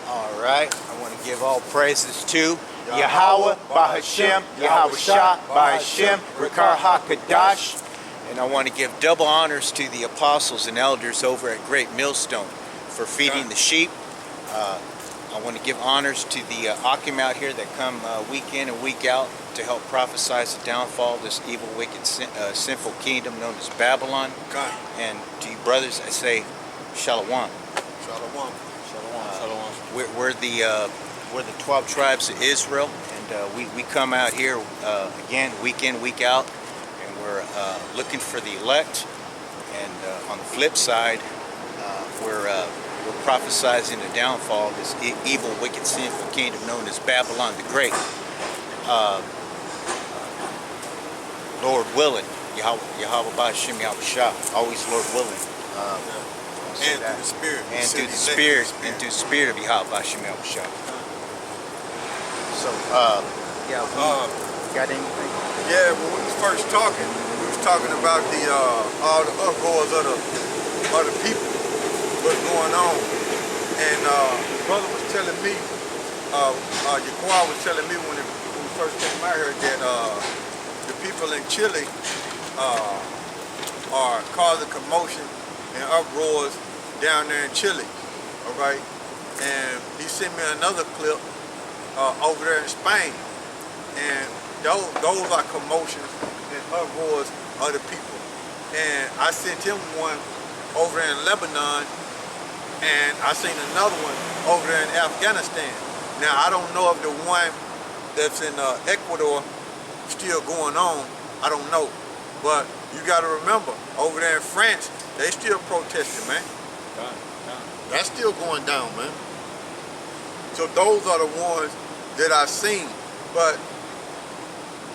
All right. I want to give all praises to Yahawah, Bahashem, Yahawashah, Bahashem, Rikar HaKadash. And I want to give double honors to the apostles and elders over at Great Millstone for feeding the sheep. I want to give honors to the Akim out here that come week in and week out to help prophesy the downfall of this evil, wicked, sinful kingdom known as Babylon. Okay. And to you brothers, I say Shalom. Shalom. We're the 12 tribes of Israel, and we come out here again week in, week out, and we're looking for the elect. And on the flip side, we're prophesizing the downfall of this evil, wicked, sinful kingdom known as Babylon the Great. Lord willing, Yahawah, Bahashem, Yahawashah, always Lord willing. And through the Spirit. And through the Spirit. And through the Spirit of Yahawah, Bahashem, Yahawashah. So, yeah, got anything? Yeah, when we was first talking, we was talking about the all the uproars of the people, what's going on. And brother was telling me, Yaquah was telling me when we first came out here that the people in Chile are causing commotion and uproars down there in Chile, all right? And he sent me another clip over there in Spain. And those are commotions and uproars of the people. And I sent him one over there in Lebanon, and I seen another one over there in Afghanistan. Now, I don't know if the one that's in Ecuador still going on. I don't know. But you got to remember, over there in France, they still protesting, man. That's still going down, man. So those are the ones that I've seen. But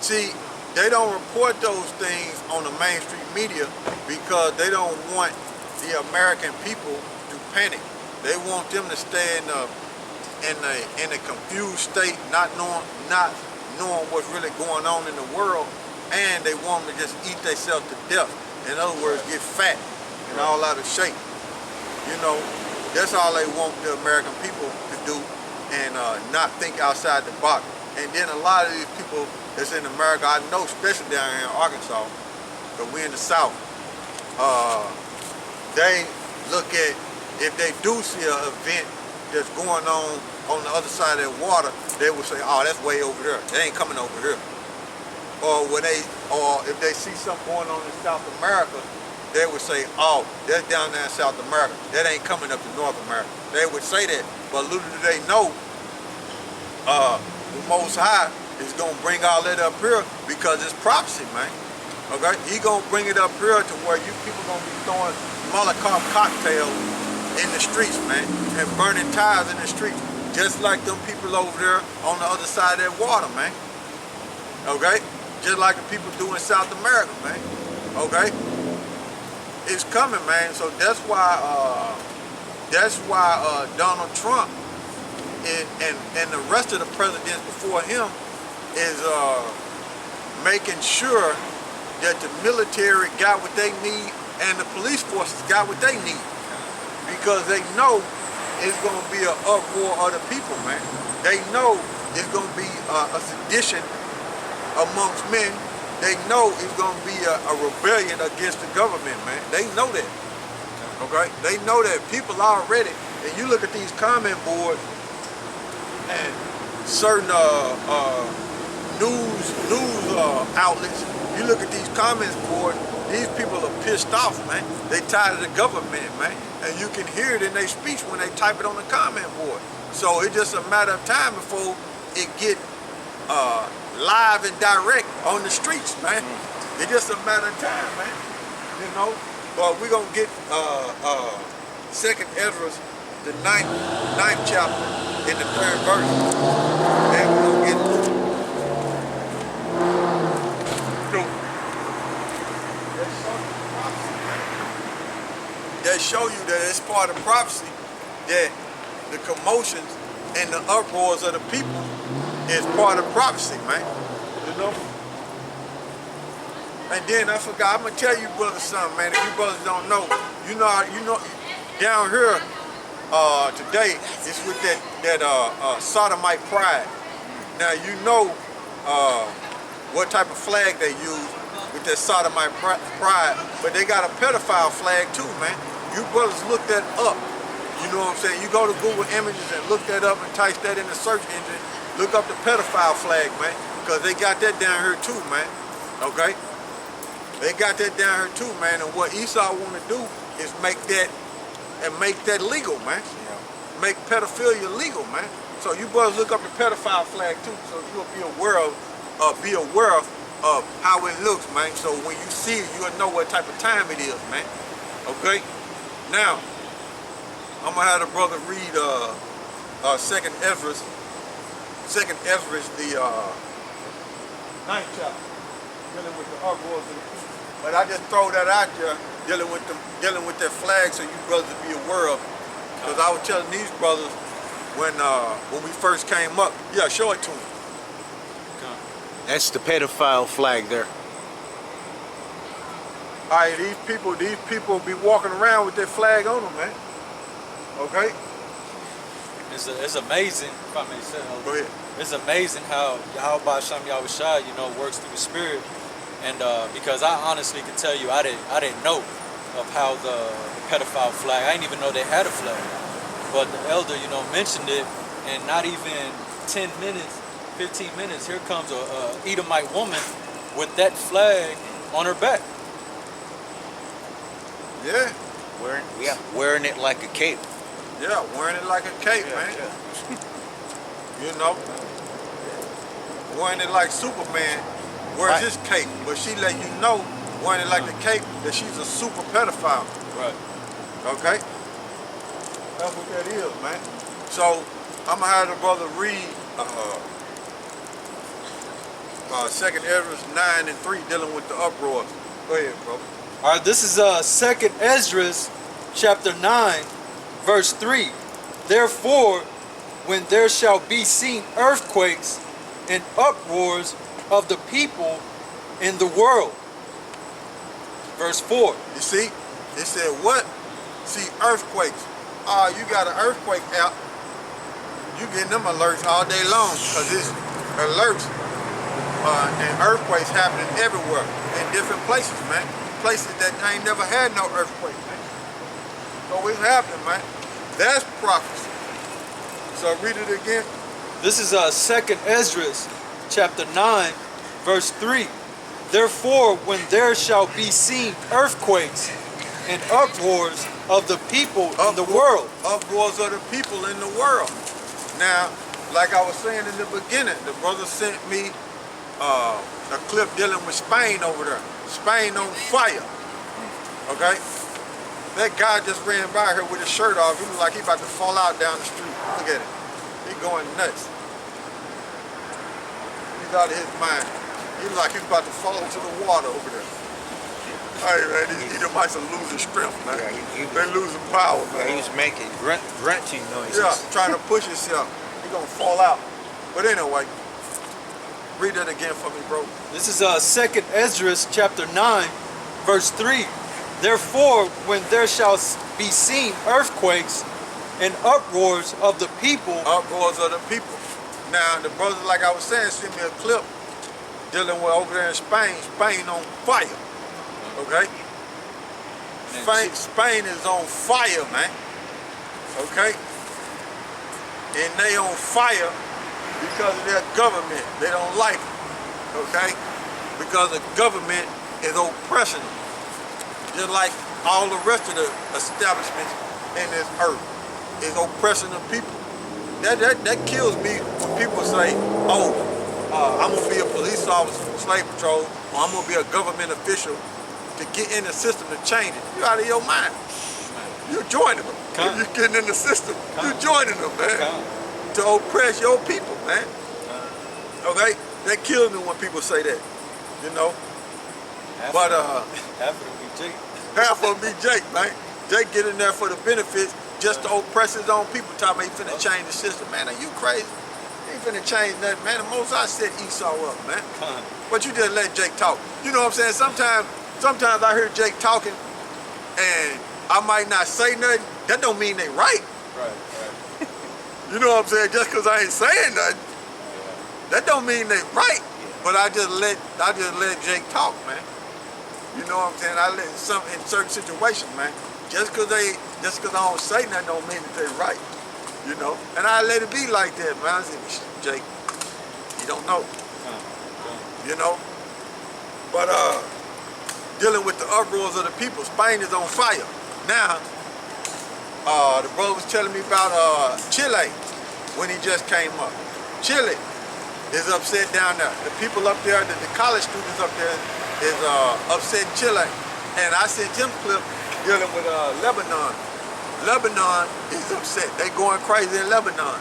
see, they don't report those things on the mainstream media because they don't want the American people to panic. They want them to stay in a confused state, not knowing what's really going on in the world, and they want them to just eat themselves to death. In other words, get fat and all out of shape. You know, that's all they want the American people to do, and not think outside the box. And then a lot of these people that's in America, I know, especially down here in Arkansas, because we're in the South, they look at, if they do see an event that's going on the other side of that water, they will say, oh, that's way over there. They ain't coming over here. Or if they see something going on in South America, they would say, oh, that's down there in South America. That ain't coming up to North America. They would say that, but little do they know, the Most High is going to bring all that up here because it's prophecy, man. Okay? He going to bring it up here to where you people going to be throwing Molotov cocktails in the streets, man, and burning tires in the streets, just like them people over there on the other side of that water, man. Okay? Just like the people do in South America, man. Okay? It's coming, man. So that's why Donald Trump and the rest of the presidents before him is making sure that the military got what they need and the police forces got what they need, because they know it's going to be an uproar of the people, man. They know it's going to be a sedition amongst men. They know it's going to be a rebellion against the government, man. They know that, okay? They know that people already, and you look at these comment boards and certain news outlets, you look at these comments boards, these people are pissed off, man. They tired of the government, man. And you can hear it in their speech when they type it on the comment board. So it's just a matter of time before it get live and direct on the streets, man. It's just a matter of time, man. You know? But we're gonna get 2nd Ezra, the ninth chapter in the 3rd verse. And we're gonna get that show you that it's part of prophecy, that the commotions and the uproars of the people is part of prophecy, man. You know? And then I forgot, I'm gonna tell you brothers something, man. If you brothers don't know, you know, down here today, it's with that sodomite pride. Now you know what type of flag they use with that sodomite pride, but they got a pedophile flag too, man. You brothers look that up. You know what I'm saying? You go to Google Images and look that up and type that in the search engine. Look up the pedophile flag, man, because they got that down here too, man. Okay? They got that down here too, man. And what Esau want to do is make that legal, man. Yeah. Make pedophilia legal, man. So you brothers look up the pedophile flag too, so you'll be aware of how it looks, man. So when you see it, you'll know what type of time it is, man. Okay? Now, I'm gonna have the brother read Second Ezra, the 9th chapter, dealing with the uproars of the people. But I just throw that out there, dealing with that flag, so you brothers be aware of it. Because I was telling these brothers when we first came up, yeah, show it to them. That's the pedophile flag there. All right, these people be walking around with that flag on them, man. Okay? It's amazing, if I may say. Go ahead. It's amazing how YAHAWAH SHAM YAHAWASHI, works through the spirit. And because I honestly can tell you, I didn't know of how the pedophile flag. I didn't even know they had a flag. But the elder, mentioned it, and not even 10 minutes, 15 minutes, here comes a Edomite woman with that flag on her back. Yeah. Wearing it like a cape. Yeah, wearing it like a cape, man. Yeah. Wearing it like Superman wears his cape, but she let you know, wearing it like the cape, that she's a super pedophile. Right. Okay? That's what that is, man. So, I'm going to have the brother read 2nd Ezra 9:3, dealing with the uproar. Go ahead, brother. All right, this is 2nd Ezra, chapter 9, verse 3. Therefore, when there shall be seen earthquakes and uproars of the people in the world. Verse 4. You see? It said what? See, earthquakes. You got an earthquake out. You getting them alerts all day long, because it's alerts and earthquakes happening everywhere in different places, man. Places that ain't never had no earthquake, man. So it's happening, man. That's prophecy. So read it again. This is 2nd Ezra, chapter 9, verse 3. Therefore, when there shall be seen earthquakes and uproars of the people in the world. Uproars of the people in the world. Now, like I was saying in the beginning, the brother sent me a clip dealing with Spain over there. Spain on fire. Okay? That guy just ran by here with his shirt off. He was like he about to fall out down the street. Look at him. He going nuts. He's out of his mind. He was like he's about to fall into the water over there. Hey man, these Edomites are losing strength, man. Yeah, they're losing power, man. He's making grunting noises. Yeah, trying to push himself. He's gonna fall out. But anyway, read that again for me, bro. This is 2nd Ezra, chapter 9, verse 3. Therefore, when there shall be seen earthquakes and uproars of the people. Uproars of the people. Now, the brother, like I was saying, sent me a clip dealing with over there in Spain. Spain on fire. Okay? Spain is on fire, man. Okay? And they on fire because of their government. They don't like it. Okay? Because the government is oppressing them. Just like all the rest of the establishments in this earth is oppressing the people. That kills me when people say, oh, I'm going to be a police officer for slave patrol, or I'm going to be a government official to get in the system to change it. You're out of your mind. You're joining them. If you're getting in the system, you're joining them, man. To oppress your people, man. Okay? That kills me when people say that, you know. But half of them be Jake. Half of them be Jake, man. Jake get in there for the benefits just to oppress his own people. Talking about he finna change the system. Man, are you crazy? He ain't finna change nothing, man. The Most High set Esau up, man. but you just let Jake talk. You know what I'm saying? Sometimes I hear Jake talking, and I might not say nothing. That don't mean they right. Right. You know what I'm saying? Just because I ain't saying nothing, that don't mean they right. But I just let Jake talk, man. You know what I'm saying? I let in certain situations, man. Just because I don't say nothing don't mean that they right. You know? And I let it be like that, man. I said, Jake, you don't know. You know? But dealing with the uproars of the people, Spain is on fire. Now, the brother was telling me about Chile when he just came up. Chile is upset down there. The people up there, the college students up there is upset in Chile. And I sent him a clip dealing with Lebanon. Lebanon is upset. They going crazy in Lebanon.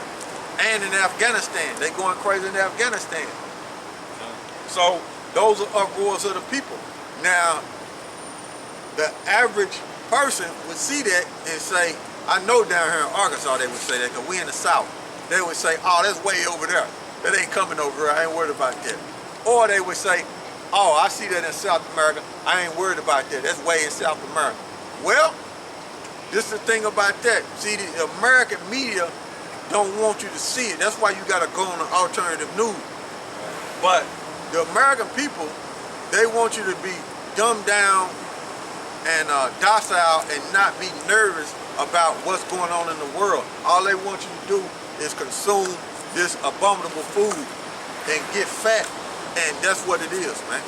And in Afghanistan. They going crazy in Afghanistan. So those are uproars of the people. Now, the average person would see that and say, I know down here in Arkansas they would say that, because we in the South. They would say, oh, that's way over there. That ain't coming over here. I ain't worried about that. Or they would say, oh, I see that in South America. I ain't worried about that. That's way in South America. Well, this is the thing about that. See, the American media don't want you to see it. That's why you got to go on the alternative news. But the American people, they want you to be dumbed down and docile and not be nervous about what's going on in the world. All they want you to do is consume this abominable food and get fat, and that's what it is, man.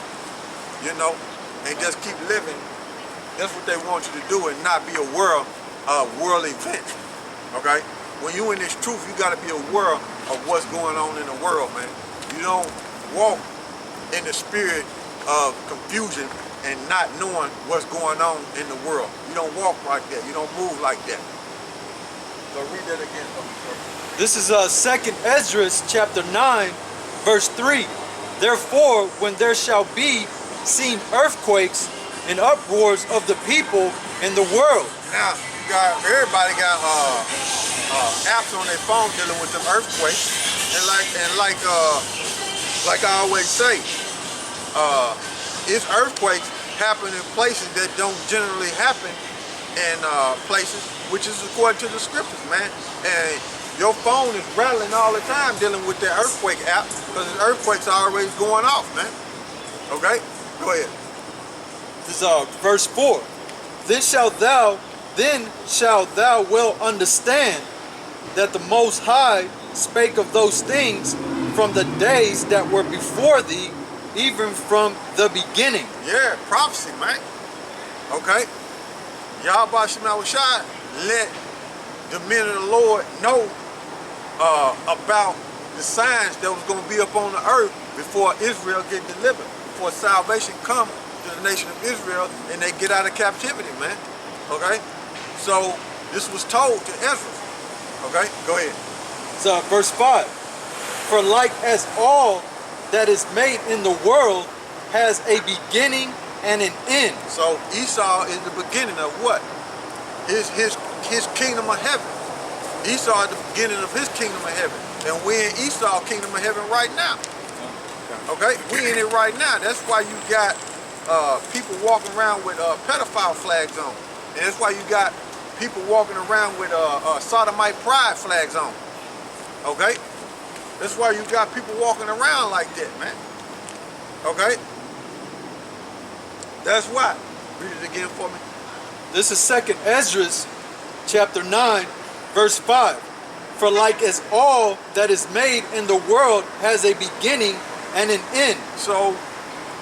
You know, and just keep living. That's what they want you to do, and not be aware of world events. Okay? When you in this truth, you got to be aware of what's going on in the world, man. You don't walk in the spirit of confusion and not knowing what's going on in the world. You don't walk like that. You don't move like that. So read that again for me, sir. This is 2nd Esdras chapter 9, verse 3. Therefore, when there shall be seen earthquakes and uproars of the people in the world. Now, everybody got apps on their phone dealing with them earthquakes, and like I always say, it's earthquakes happen in places that don't generally happen in places, which is according to the scriptures, man. And your phone is rattling all the time dealing with that earthquake app, because the earthquakes are always going off, man. Okay? Go ahead. This is verse 4. Then shalt thou well understand that the Most High spake of those things from the days that were before thee, even from the beginning. Yeah, prophecy, man. Okay? YAHAWASHI let the men of the Lord know about the signs that was going to be up on the earth before Israel get delivered, before salvation come to the nation of Israel and they get out of captivity, man. Okay? So this was told to Ezra. Okay? Go ahead. So verse 5. For like as all that is made in the world has a beginning and an end. So Esau is the beginning of what? His kingdom of heaven. Esau is the beginning of his kingdom of heaven. And we're in Esau's kingdom of heaven right now. Okay? We in it right now. That's why you got people walking around with pedophile flags on. And that's why you got people walking around with sodomite pride flags on. Okay? That's why you got people walking around like that, man. Okay? That's why. Read it again for me. This is 2nd Esdras chapter 9, verse 5. For like as all that is made in the world has a beginning and an end. So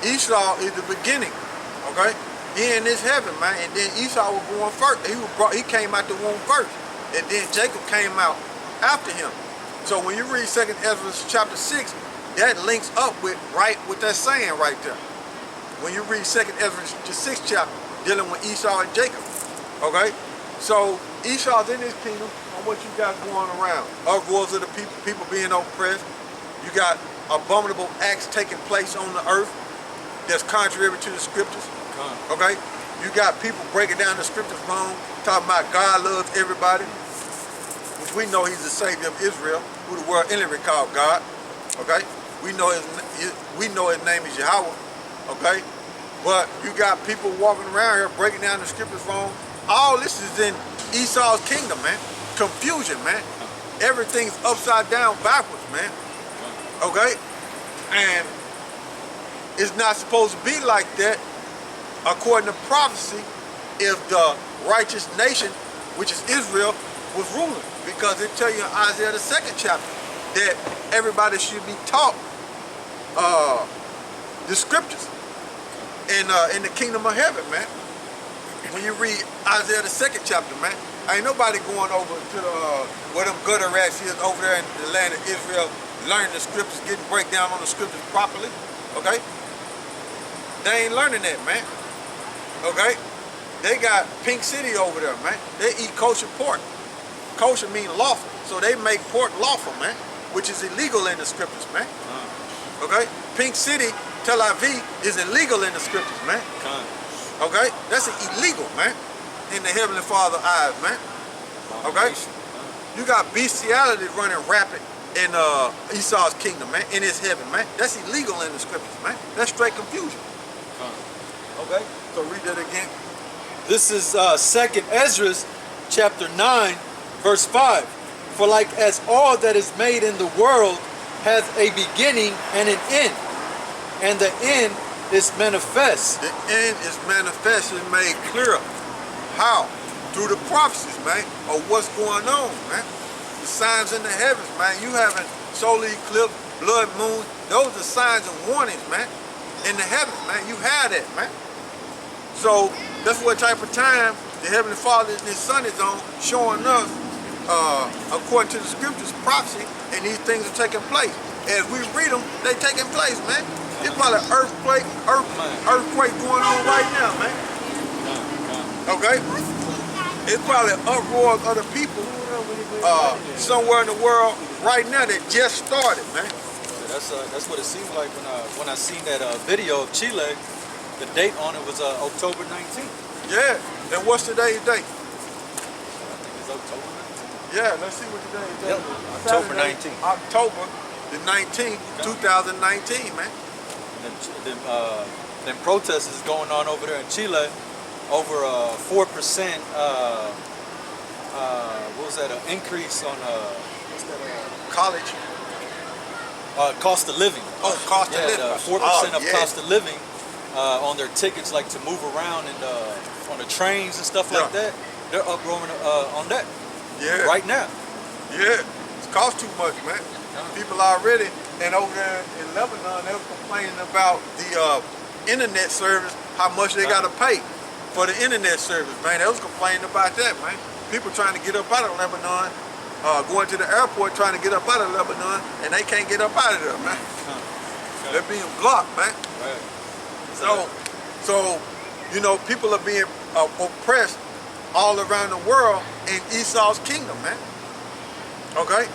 Esau is the beginning. Okay? He in this heaven, man. And then Esau was born first. He came out the womb first. And then Jacob came out after him. So when you read 2nd Ezra chapter 6, that links up with that saying right there. When you read 2nd Ezra the 6th chapter, dealing with Esau and Jacob. Okay? So Esau's in his kingdom on what you got going around. Uproars of the people being oppressed. You got abominable acts taking place on the earth that's contrary to the scriptures. Okay? You got people breaking down the scriptures wrong, talking about God loves everybody, which we know he's the savior of Israel, who the world inly called God. Okay? We know we know his name is Yahawah, okay? But you got people walking around here breaking down the scriptures wrong. All this is in Esau's kingdom, man. Confusion, man. Everything's upside down, backwards, man. Okay? And it's not supposed to be like that, according to prophecy, if the righteous nation, which is Israel, was ruling. Because it tell you in Isaiah the 2nd chapter that everybody should be taught the scriptures in the kingdom of heaven, man. When you read Isaiah the 2nd chapter, man, ain't nobody going over to the where them gutter rats is over there in the land of Israel, learning the scriptures, getting breakdown on the scriptures properly. Okay? They ain't learning that, man. Okay? They got Pink City over there, man. They eat kosher pork. Kosher mean lawful, so they make pork lawful, man, which is illegal in the scriptures, man. Okay? Pink City, Tel Aviv, is illegal in the scriptures, man. Okay? That's illegal, man, in the Heavenly Father's eyes, man. Okay? You got bestiality running rapid in Esau's kingdom, man, in his heaven, man. That's illegal in the scriptures, man. That's straight confusion. Okay? So read that again. This is 2nd Ezra, chapter 9, verse 5. For like as all that is made in the world has a beginning and an end, and the end is manifest. The end is manifest and made clear. How? Through the prophecies, man, of what's going on, man. The signs in the heavens, man. You having solar eclipse, blood moon, those are signs and warnings, man. In the heavens, man. You have that, man. So that's what type of time the Heavenly Father and His Son is on, showing us, according to the scriptures, prophecy, and these things are taking place. As we read them, they taking place, man. It's probably an earthquake going on right now, man. Okay? It's probably uproar of other people somewhere in the world right now that just started, man. That's what it seemed like when I seen that video of Chile. The date on it was October 19th. Yeah. And what's today's date? I think it's October 19th. Yeah, let's see what today's date is. October 19th. October the 19th, 2019, man. Then protests is going on over there in Chile over 4%. What was that? An increase on what's that? College. Cost of living. Oh, cost of living. 4% of cost of living on their tickets, like to move around and on the trains and stuff like that. They're uproaring on that. Yeah. Right now. Yeah. It's cost too much, man. People already, and over there in Lebanon, they were complaining about the internet service, how much they got to pay for the internet service, man. They was complaining about that, man. People trying to get up out of Lebanon, going to the airport trying to get up out of Lebanon, and they can't get up out of there, man. They're being blocked, man. So, you know, people are being oppressed all around the world in Esau's kingdom, man. Okay?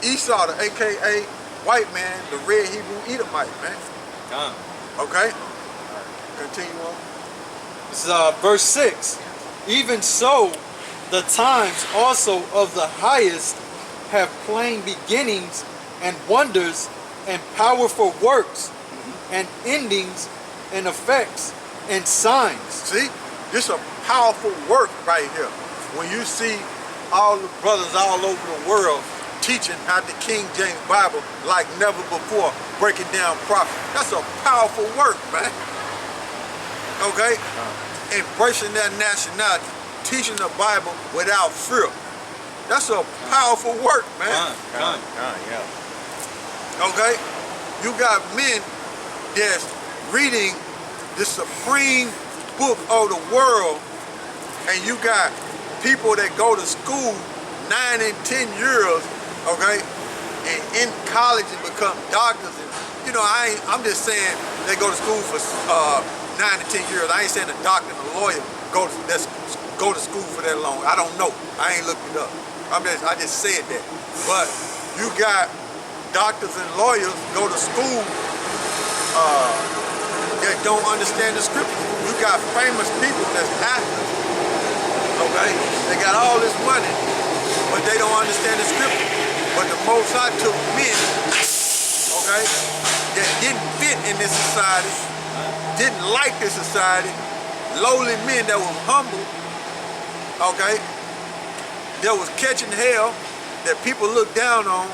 Esau, the AKA white man, the red Hebrew Edomite, man. Okay? Continue on. This is verse 6. Even so, the times also of the highest have plain beginnings and wonders and powerful works and endings and effects and signs. See, this is a powerful work right here. When you see all the brothers all over the world teaching out the King James Bible like never before, breaking down prophecy. That's a powerful work, man. Okay? Embracing that nationality, teaching the Bible without fear. That's a powerful work, man. Yeah. Okay? You got men that's reading the supreme book of the world, and you got people that go to school 9 and 10 years, okay, and in college and become doctors. And you know, I'm just saying they go to school for 9 to 10 years. I ain't saying a doctor and a lawyer go to school for that long. I don't know. I ain't looked it up. I just said that. But you got doctors and lawyers go to school that don't understand the scripture. You got famous people that's actors, okay? They got all this money, but they don't understand the scripture. But the Most High took men, okay, okay, that didn't fit in this society, didn't like this society, lowly men that were humble, okay, that was catching hell, that people looked down on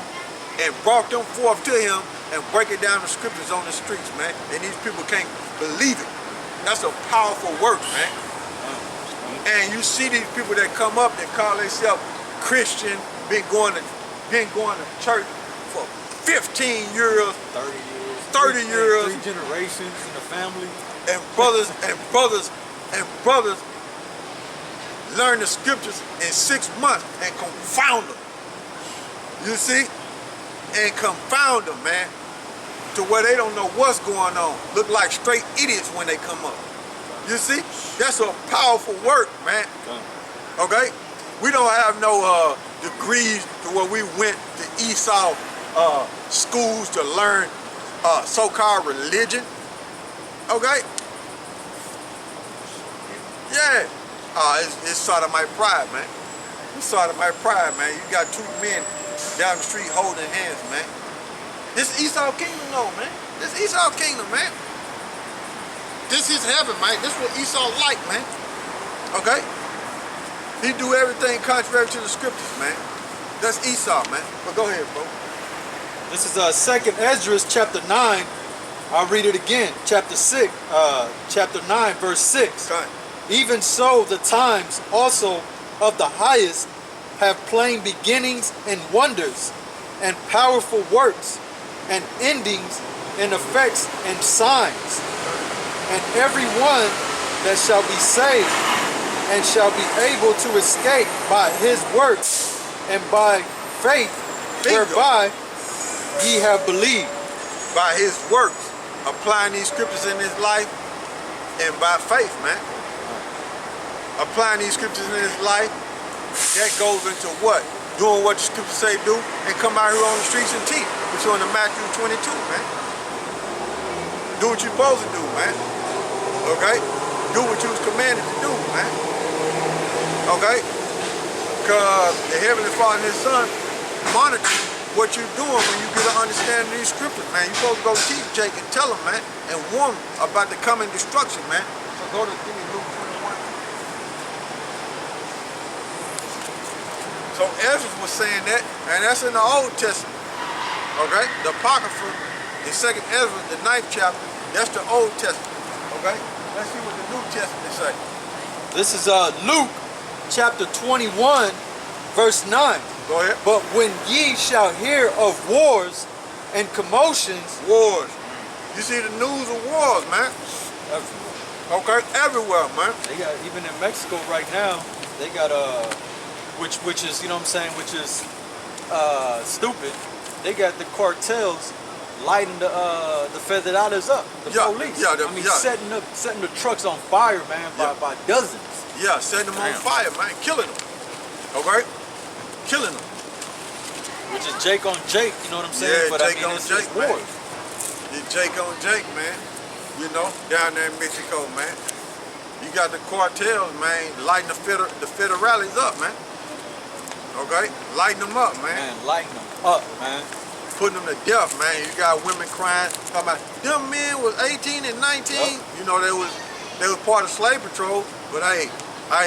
and brought them forth to him and breaking down the scriptures on the streets, man. And these people can't believe it. That's a powerful work, man. And you see these people that come up that call themselves Christian, been going to church for 15 years, 30 years, 3 generations in the family. and brothers learn the scriptures in 6 months and confound them. You see? And confound them, man, to where they don't know what's going on. Look like straight idiots when they come up. You see? That's a powerful work, man. Okay? We don't have no degrees to where we went to Esau schools to learn so-called religion. Okay? Yeah. It's sort of my pride, man. It's sort of my pride, man. You got 2 men down the street holding hands, man. This Esau kingdom, no, man. This Esau kingdom, man. This is heaven, man. This is what Esau like, man. Okay? He do everything contrary to the scriptures, man. That's Esau, man. But go ahead, bro. This is 2nd Esdras chapter 9. I'll read it again. Chapter 9, verse 6. Okay. Even so, the times also of the highest have plain beginnings and wonders, and powerful works, and endings, and effects, and signs. And every one that shall be saved, and shall be able to escape by his works, and by faith, whereby ye have believed. By his works, applying these scriptures in his life, and by faith, man. Applying these scriptures in his life, that goes into what? Doing what the scriptures say do, and come out here on the streets and teach. Which is on the Matthew 22, man. Do what you're supposed to do, man. Okay? Do what you was commanded to do, man. Okay? Because the Heavenly Father and His Son monitor what you're doing when you get an understanding of these scriptures, man. You're supposed to go teach Jake and tell him, man, and warn him about the coming destruction, man. So go to, give me Luke 21. So Ezra was saying that, and that's in the Old Testament. Okay? The Apocrypha, in 2nd Ezra, the 9th chapter, that's the Old Testament. Okay? Let's see what the New Testament say. This is Luke chapter 21, verse 9. Go ahead. But when ye shall hear of wars and commotions, Wars. You see the news of wars, man. everywhere. Okay? Everywhere, man. They got, even in Mexico right now, they got which is, you know what I'm saying, which is stupid. They got the cartels lighting the federales up, the police. Yeah, setting the trucks on fire, man, by dozens. Yeah, setting them on fire, man. Killing them. Okay? Killing them. Which is Jake on Jake, you know what I'm saying? Yeah, but Jake I mean, on it's Jake, man. wars. It's Jake on Jake, man. You know, down there in Mexico, man. You got the cartels, man, lighting the federales up, man. Okay? Lighting them up, man. Man, lighting them up, man. Putting them to death, man. You got women crying, talking about them men was 18 and 19. Yep. You know, they was part of slave patrol, but hey,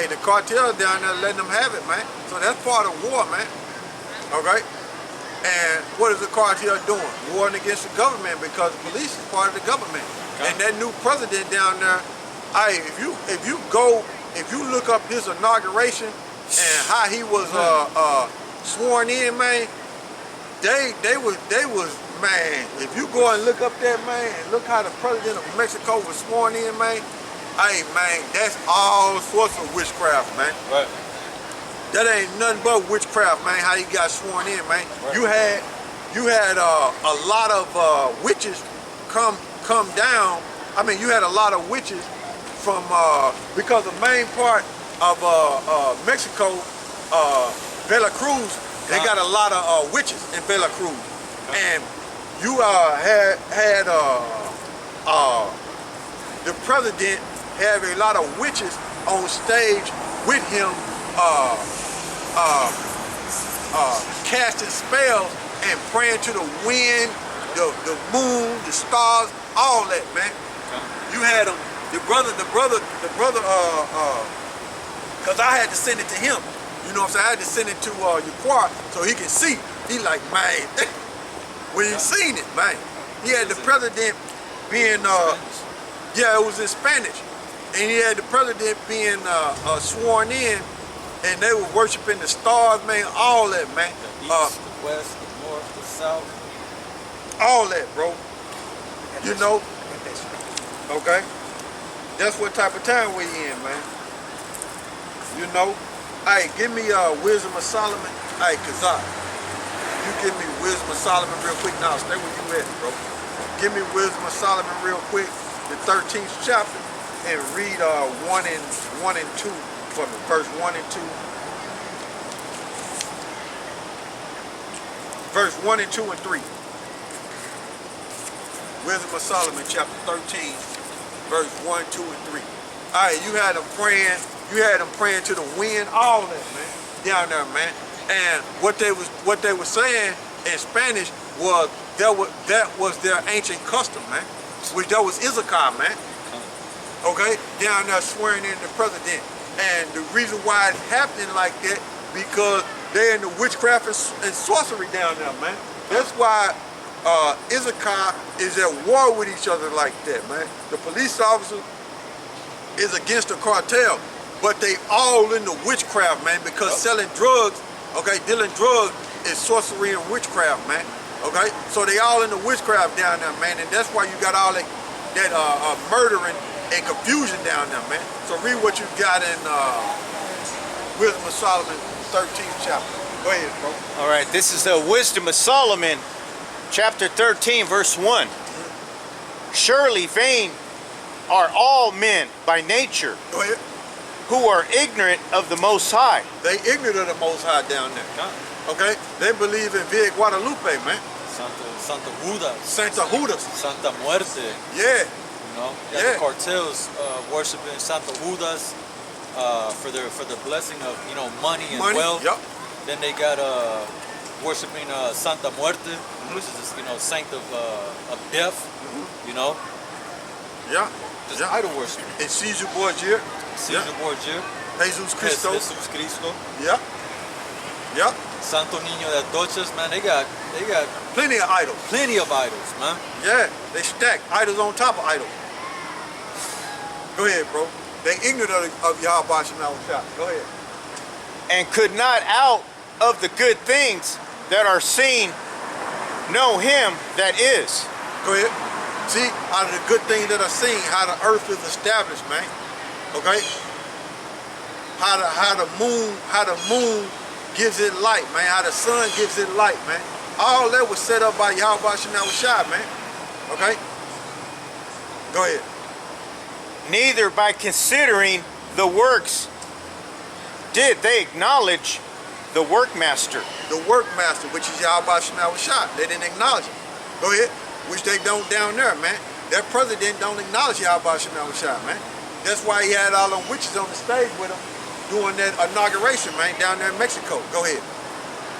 the cartel down there letting them have it, man. So that's part of war, man. Okay? And what is the cartel doing? Warring against the government, because the police is part of the government. Okay. And that new president down there, hey, if you look up his inauguration and how he was sworn in, man, they was man. If you go and look up that, man, and look how the president of Mexico was sworn in, man. Hey, man, that's all sorts of witchcraft, man. Right. That ain't nothing but witchcraft, man. How you got sworn in, man. Right. You had a lot of witches come down. I mean, you had a lot of witches from because the main part of Mexico, Veracruz, they got a lot of witches in Veracruz, and you had the president have a lot of witches on stage with him, casting spells and praying to the wind the moon, the stars, all that, man. You had them, the brother, cause I had to send it to him. You know what I'm saying? I had to send it to Yaquar so he can see. He like, man, we ain't seen it, man. He had the president being, yeah, it was in Spanish. And he had the president being sworn in, and they were worshiping the stars, man, all that, man. The east, the west, the north, the south. All that, bro. You know? Okay? That's what type of time we in, man. You know? Hey, give me Wisdom of Solomon. Hey, Kazak, you give me Wisdom of Solomon real quick. Now, stay where you at, bro. Give me Wisdom of Solomon real quick, the 13th chapter, and read 1 and 2 for me. Verse 1 and 2. Verse 1 and 2 and 3. Wisdom of Solomon, chapter 13, verse 1, 2, and 3. All right, you had them praying to the wind, all that, man, down there, man. And what they were saying in Spanish was that was their ancient custom, man. Which that was Issachar, man. Okay, down there swearing in the president. And the reason why it's happening like that because they're in the witchcraft and sorcery down there, man. That's why Issachar is at war with each other like that, man. The police officer is against the cartel, but they all in the witchcraft, man, because selling drugs, okay, dealing drugs is sorcery and witchcraft, man. Okay, so they all in the witchcraft down there, man, and that's why you got all that murdering and confusion down there, man. So read what you got in Wisdom of Solomon, 13th chapter. Go ahead, bro. All right, this is the Wisdom of Solomon, chapter 13, verse 1. Surely vain are all men by nature, Go ahead. who are ignorant of the Most High. They ignorant of the Most High down there. Okay? They believe in Via Guadalupe, man. Santa Judas. Santa Judas. Santa Muerte. Yeah. You know, Yeah. the cartels worshiping Santa Judas for the blessing of money and wealth. Yep. Then they got worshiping Santa Muerte, which is saint of death. You know, Yeah. just Yeah. idol worship. And Caesar Borgia. Caesar Borgia, Jesus Cristo. Jesus Cristo, Yeah. Yeah. Santo Niño de Atoches, man. They got Plenty of idols. plenty of idols, man. Yeah. They stack idols on top of idols. Go ahead, bro. They ignorant of YAHAWASHI. Go ahead. And could not out of the good things that are seen know him that is. Go ahead. See, out of the good things that are seen, how the earth is established, man. Okay? How the moon gives it light, man. How the sun gives it light, man. All that was set up by YAHAWASHI, man. Okay? Go ahead. Neither by considering the works did they acknowledge the workmaster. The workmaster, which is YAHAWASHI. They didn't acknowledge it. Go ahead. Which they don't down there, man. Their president don't acknowledge YAHAWASHI, man. That's why he had all them witches on the stage with him doing that inauguration, man, down there in Mexico. Go ahead.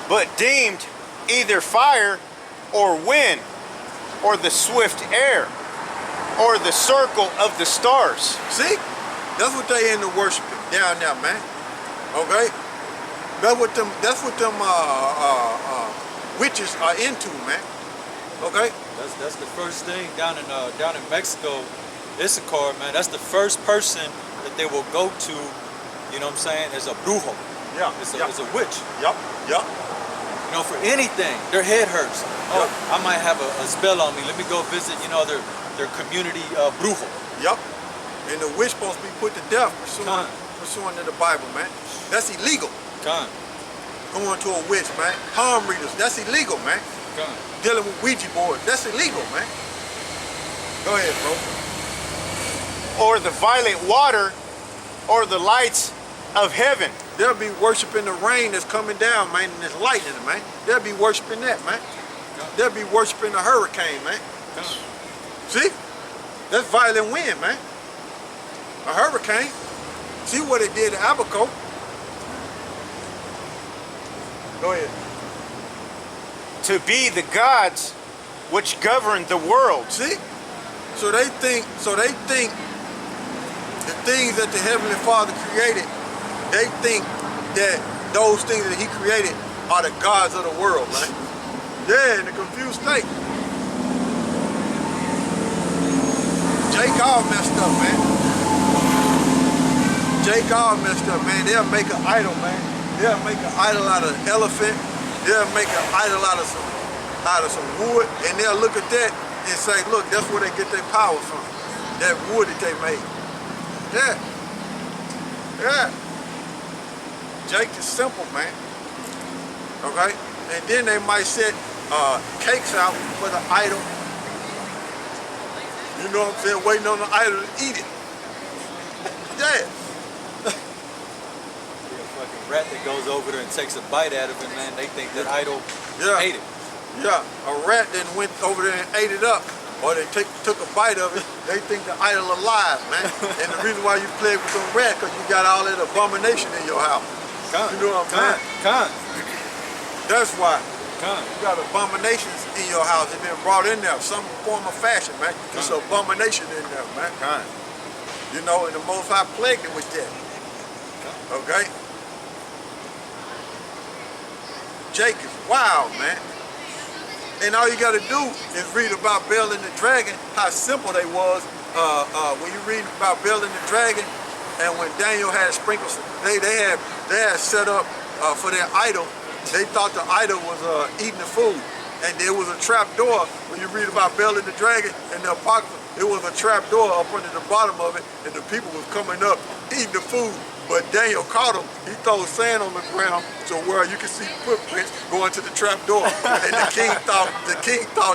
But deemed either fire or wind or the swift air or the circle of the stars. See? That's what they into worshiping down there, man. Okay? That's what them witches are into, man. Okay? That's the first thing down in Mexico. Issachar, man. That's the first person that they will go to. You know what I'm saying? Is a brujo. Yeah. It's a witch. Yup. Yup. You know, for anything. Their head hurts. Oh, I might have a spell on me. Let me go visit. Their community brujo. Yup. And the witch supposed to be put to death pursuant to the Bible, man. That's illegal. Going to a witch, man. Palm readers. That's illegal, man. Dealing with Ouija boards. That's illegal, man. Go ahead, bro. Or the violet water or the lights of heaven. They'll be worshiping the rain that's coming down, man, and there's lightning, man. They'll be worshiping that, man. They'll be worshiping the hurricane, man. See? That's violent wind, man. A hurricane. See what it did to Abaco. Go ahead. To be the gods which govern the world. See? So they think the things that the Heavenly Father created, they think that those things that he created are the gods of the world, man. Yeah, in a confused state. Jake all messed up, man. Jake all messed up, man. They'll make an idol, man. They'll make an idol out of an elephant. They'll make an idol out of some wood, and they'll look at that and say, look, that's where they get their power from. That wood that they made. Yeah. Yeah. Jake is simple, man. Okay? And then they might set cakes out for the idol. You know what I'm saying? Waiting on the idol to eat it. Yeah. A fucking rat that goes over there and takes a bite out of it, man. They think that idol ate it. Yeah. A rat then went over there and ate it up. Or they took a bite of it, they think the idol alive, man. And the reason why you play with some rat, because you got all that abomination in your house. You know what I'm saying? That's why. You got abominations in your house. They've been brought in there, some form of fashion, man. There's an abomination in there, man. You know, and the Most High plagued it with that. Okay? Jake is wild, man. And all you got to do is read about Bel and the dragon, how simple they was. When you read about Bel and the dragon, and when Daniel had sprinkles, they had set up for their idol. They thought the idol was eating the food, and there was a trap door. When you read about Bel and the dragon and the Apocrypha, it was a trap door up under the bottom of it, and the people was coming up eating the food. But Daniel caught him. He threw sand on the ground so where you can see footprints going to the trap door. And the king thought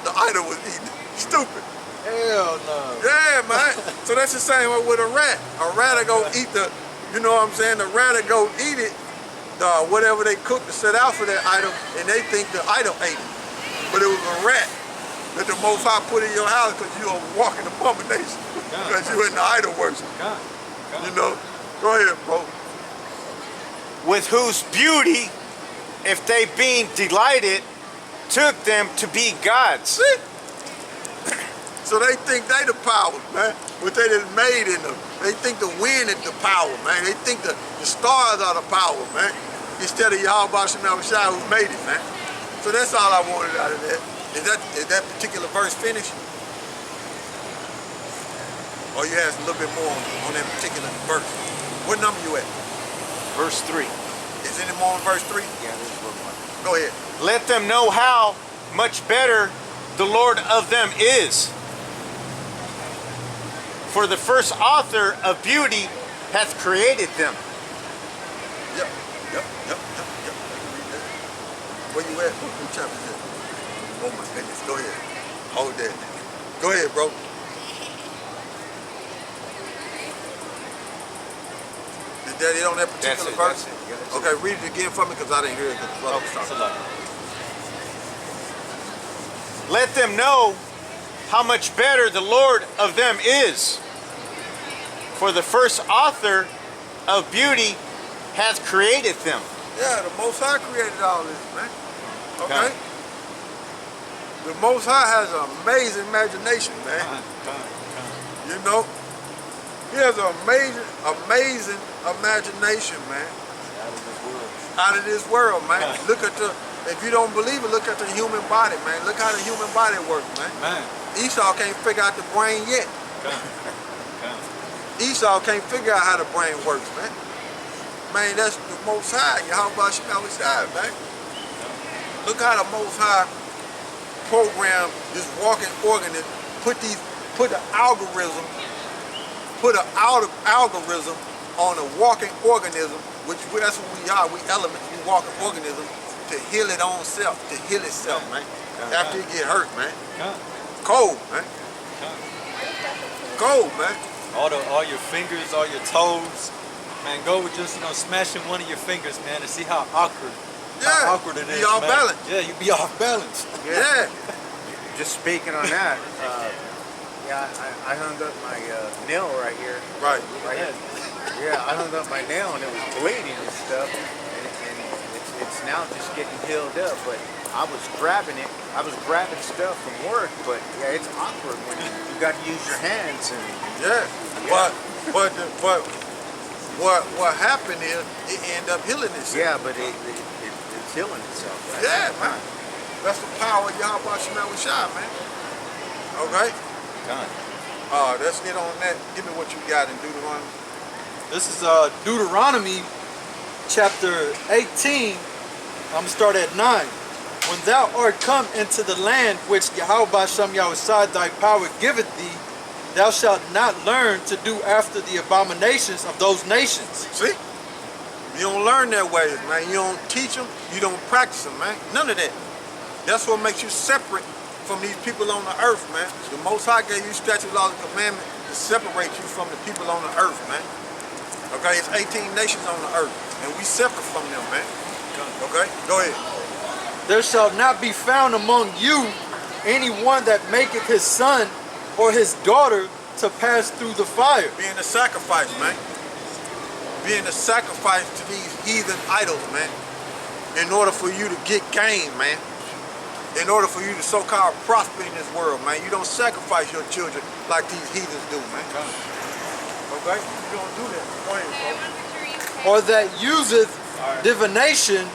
the idol was eating it. Stupid. Hell no. Yeah, man. So that's the same way with a rat. A rat will go eat the, you know what I'm saying? The rat will go eat it, whatever they cooked to set out for that idol, and they think the idol ate it. But it was a rat that the Most High put in your house because you are walking abomination. Because you in the idol worship. You know? Go ahead, bro. With whose beauty, if they being delighted, took them to be gods. See? So they think they the power, man. What they done made in them. They think the wind is the power, man. They think the stars are the power, man. Instead of YAHAWASHI who made it, man. So that's all I wanted out of that. Is that particular verse finished? Or you ask a little bit more on that particular verse? What number you at? Verse 3. Is any more on verse 3? Yeah, there's one. Go ahead. Let them know how much better the Lord of them is. For the first author of beauty hath created them. Yep. Where you at? What chapter is it? Oh my goodness. Go ahead. Hold that. Go ahead, bro. Is that it on that particular verse? Okay, read it again for me because I didn't hear it because the brother was talking. Let them know how much better the Lord of them is. For the first author of beauty hath created them. Yeah, the Most High created all this, man. Okay? The Most High has an amazing imagination, man. You know? He has an amazing imagination, man. Out of this world, man. Look at if you don't believe it, look at the human body, man. Look how the human body works, man. Esau can't figure out the brain yet. Esau can't figure out how the brain works, man. Man, that's the Most High. YAHAWASHI, man. Look how the Most High program this walking organism, put an algorithm on a walking organism, which that's what we are. We elements, we walking organisms to heal its own self, to heal itself, man. After it get hurt, man. Cold, man. Cold, man. All your fingers, all your toes, man. Go with just smashing one of your fingers, man, and see how awkward. Yeah, how awkward it is. Be off balance. Yeah, you be off balance. Yeah. Just speaking on that, yeah, I hung up my nail right here. Right. Here. Yeah, I hung up my nail and it was bleeding and stuff, and it's now just getting healed up. But I was grabbing it. I was grabbing stuff from work, but yeah, it's awkward when you got to use your hands and. Yeah. But what happened is it ended up healing itself. Yeah, but it's healing itself. Yeah, man. That's the power of YAHAWASHI, man. Okay? Done. Let's get on that. Give me what you got in Deuteronomy. This is Deuteronomy chapter 18. I'm going to start at 9. When thou art come into the land which Yahawah Shem Yahushua thy power giveth thee, thou shalt not learn to do after the abominations of those nations. See? You don't learn their ways, man. You don't teach them. You don't practice them, man. None of that. That's what makes you separate from these people on the earth, man. The Most High gave you statutes, laws, and commandments to separate you from the people on the earth, man. Okay? It's 18 nations on the earth, and we separate from them, man. Okay? Go ahead. There shall not be found among you anyone that maketh his son or his daughter to pass through the fire. Being a sacrifice, man. Being a sacrifice to these heathen idols, man. In order for you to get gain, man. In order for you to so-called prosper in this world, man. You don't sacrifice your children like these heathens do, man. Okay? You don't do that. Go ahead, folks. Or that useth divination,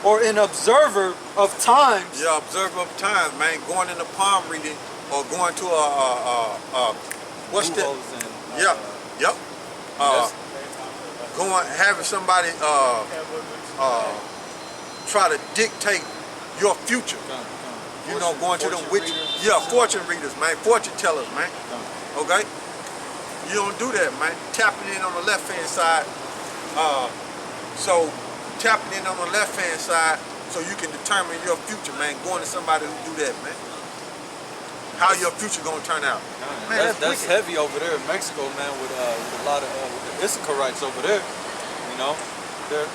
or an observer of times. Yeah, observer of times, man. Going into palm reading or going to what's that? Yeah, yep. Going, having somebody try to dictate your future. You know, going to them witches. Yeah, fortune readers, man. Fortune tellers, man. Okay? You don't do that, man. Tapping in on the left-hand side. So tapping in on the left-hand side so you can determine your future, man. Going to somebody who do that, man. How your future gonna turn out. Man, that's heavy over there in Mexico, man, with a lot of the Issacharites over there. You know,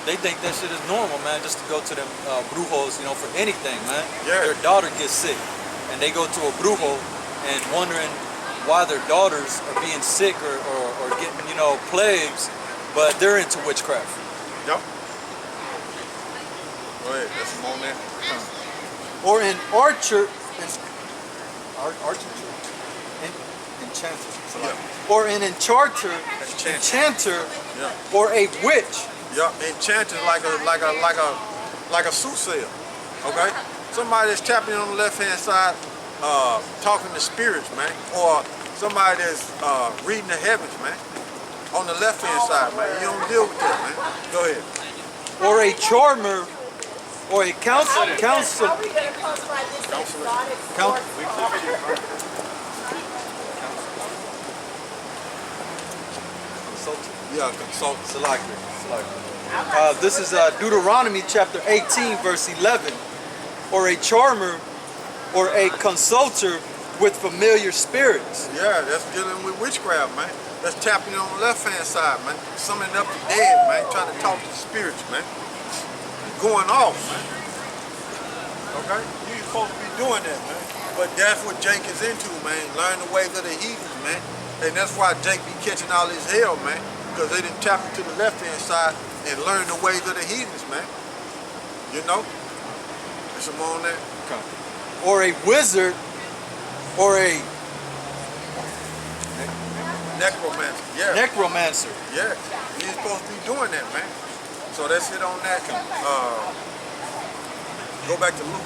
they think that shit is normal, man, just to go to them brujos, you know, for anything, man. Yeah. Their daughter gets sick, and they go to a brujo and wondering why their daughters are being sick or getting, you know, plagues, but they're into witchcraft. Yep. Go ahead, that's some on that. Or an archer, enchanter. Yeah. Or an enchanter, Yeah. or a witch. Yeah, enchanted like a soothsayer. Okay? Somebody that's tapping in on the left-hand side, talking to spirits, man. Or somebody that's reading the heavens, man. On the left-hand side, man. You don't deal with that, man. Go ahead. Or a charmer, or a counsel. Are we going to classify this as exotic Yeah, consult. This is Deuteronomy chapter 18, verse 11. Or a charmer, or a consulter with familiar spirits. Yeah, that's dealing with witchcraft, man. That's tapping on the left-hand side, man. Summoning up the dead, man. Trying to talk to the spirits, man. Going off, man. Okay? You supposed to be doing that, man. But that's what Jake is into, man. Learn the ways of the heathens, man. And that's why Jake be catching all his hell, man. Because they didn't tap into the left-hand side and learn the ways of the heathens, man. You know? There's some more on that. Okay. Or a wizard, or a Necromancer, yeah. necromancer. Yeah, you're supposed to be doing that, man. So that's it on that. Go back to Luke.